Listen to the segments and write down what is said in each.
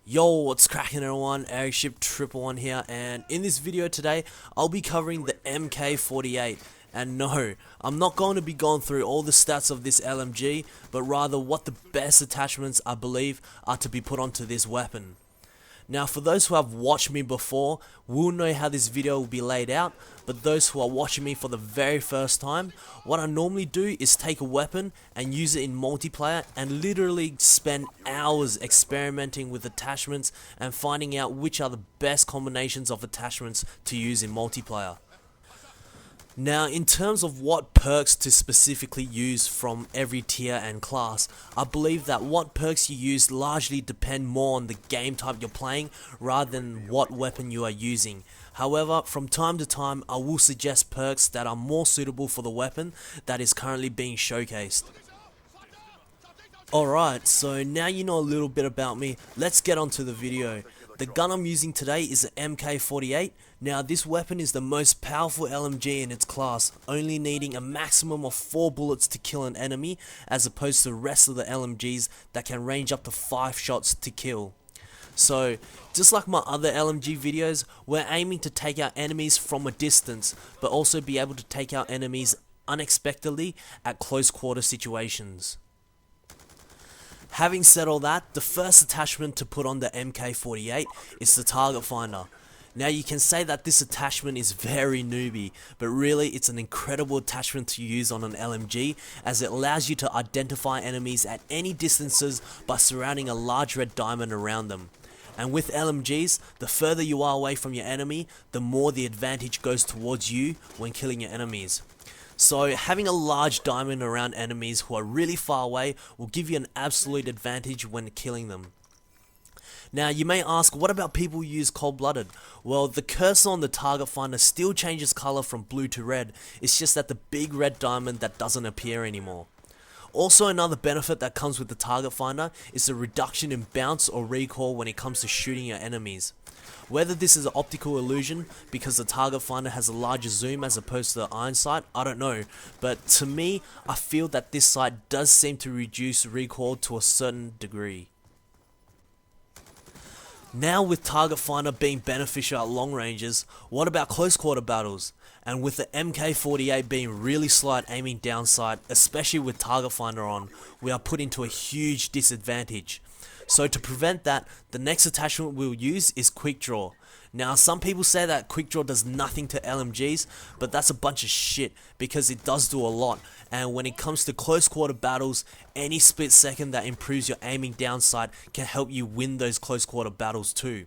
Yo, what's cracking everyone? Airship111 here, and in this video today, I'll be covering the MK48. And no, I'm not going to be going through all the stats of this LMG, but rather what the best attachments I believe are to be put onto this weapon. Now, for those who have watched me before, will know how this video will be laid out, but those who are watching me for the very first time, what I normally do is take a weapon and use it in multiplayer and literally spend hours experimenting with attachments and finding out which are the best combinations of attachments to use in multiplayer. Now, in terms of what perks to specifically use from every tier and class, I believe that what perks you use largely depend more on the game type you're playing rather than what weapon you are using. However, from time to time, I will suggest perks that are more suitable for the weapon that is currently being showcased. Alright, so now you know a little bit about me, let's get on to the video. The gun I'm using today is an MK48. Now, this weapon is the most powerful LMG in its class, only needing a maximum of 4 bullets to kill an enemy, as opposed to the rest of the LMGs that can range up to 5 shots to kill. So, just like my other LMG videos, we're aiming to take out enemies from a distance, but also be able to take out enemies unexpectedly at close quarter situations. Having said all that, the first attachment to put on the MK48 is the target finder. Now, you can say that this attachment is very newbie, but really it's an incredible attachment to use on an LMG, as it allows you to identify enemies at any distances by surrounding a large red diamond around them. And with LMGs, the further you are away from your enemy, the more the advantage goes towards you when killing your enemies. So having a large diamond around enemies who are really far away will give you an absolute advantage when killing them. Now, you may ask, what about people who use Coldblooded? Well, the cursor on the target finder still changes color from blue to red, it's just that the big red diamond that doesn't appear anymore. Also, another benefit that comes with the target finder is the reduction in bounce or recoil when it comes to shooting your enemies. Whether this is an optical illusion because the target finder has a larger zoom as opposed to the iron sight, I don't know, but to me, I feel that this sight does seem to reduce recoil to a certain degree. Now, with target finder being beneficial at long ranges, what about close quarter battles? And with the MK48 being really slow at aiming down sight, especially with target finder on, we are put into a huge disadvantage. So to prevent that, the next attachment we'll use is QUICKDRAW. Now, some people say that QUICKDRAW does nothing to LMGs, but that's a bunch of shit, because it does do a lot. And when it comes to close quarter battles, any split second that improves your aiming down sight can help you win those close quarter battles too.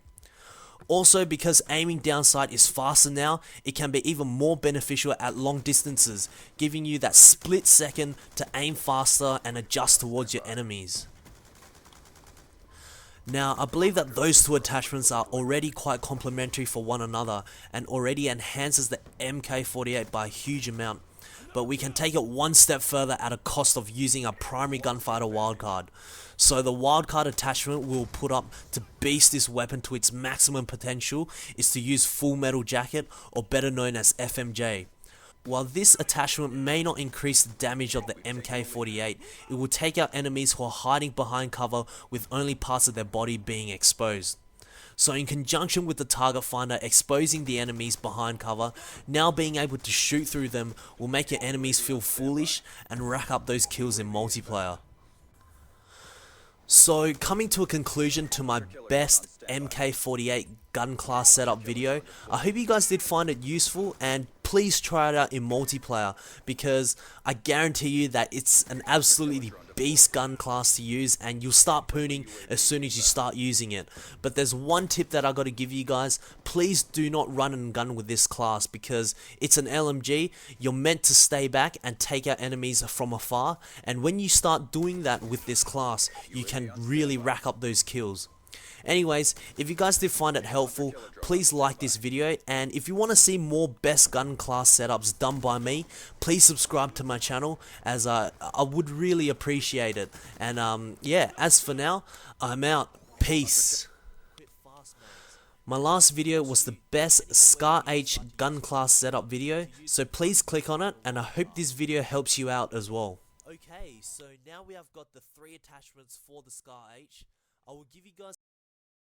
Also, because aiming down sight is faster now, it can be even more beneficial at long distances, giving you that split second to aim faster and adjust towards your enemies. Now, I believe that those two attachments are already quite complementary for one another and already enhances the MK48 by a huge amount, but we can take it one step further at a cost of using a primary gunfighter wildcard. So the wildcard attachment we'll put up to beast this weapon to its maximum potential is to use Full Metal Jacket, or better known as FMJ. While this attachment may not increase the damage of the MK48, it will take out enemies who are hiding behind cover with only parts of their body being exposed. So in conjunction with the target finder exposing the enemies behind cover, now being able to shoot through them will make your enemies feel foolish and rack up those kills in multiplayer. So, coming to a conclusion to my best MK48 gun class setup video, I hope you guys did find it useful, and please try it out in multiplayer, because I guarantee you that it's an absolutely beast gun class to use, and you'll start pooning as soon as you start using it. But there's one tip that I got to give you guys: please do not run and gun with this class, because it's an LMG. You're meant to stay back and take out enemies from afar, and when you start doing that with this class, you can really rack up those kills. Anyways, if you guys did find it helpful, please like this video, and if you want to see more best gun class setups done by me, please subscribe to my channel, as I would really appreciate it. And yeah, as for now, I'm out. Peace. My last video was the best Scar H gun class setup video, so please click on it, and I hope this video helps you out as well. Okay, so now we have got the 3 attachments for the Scar H. I will give you guys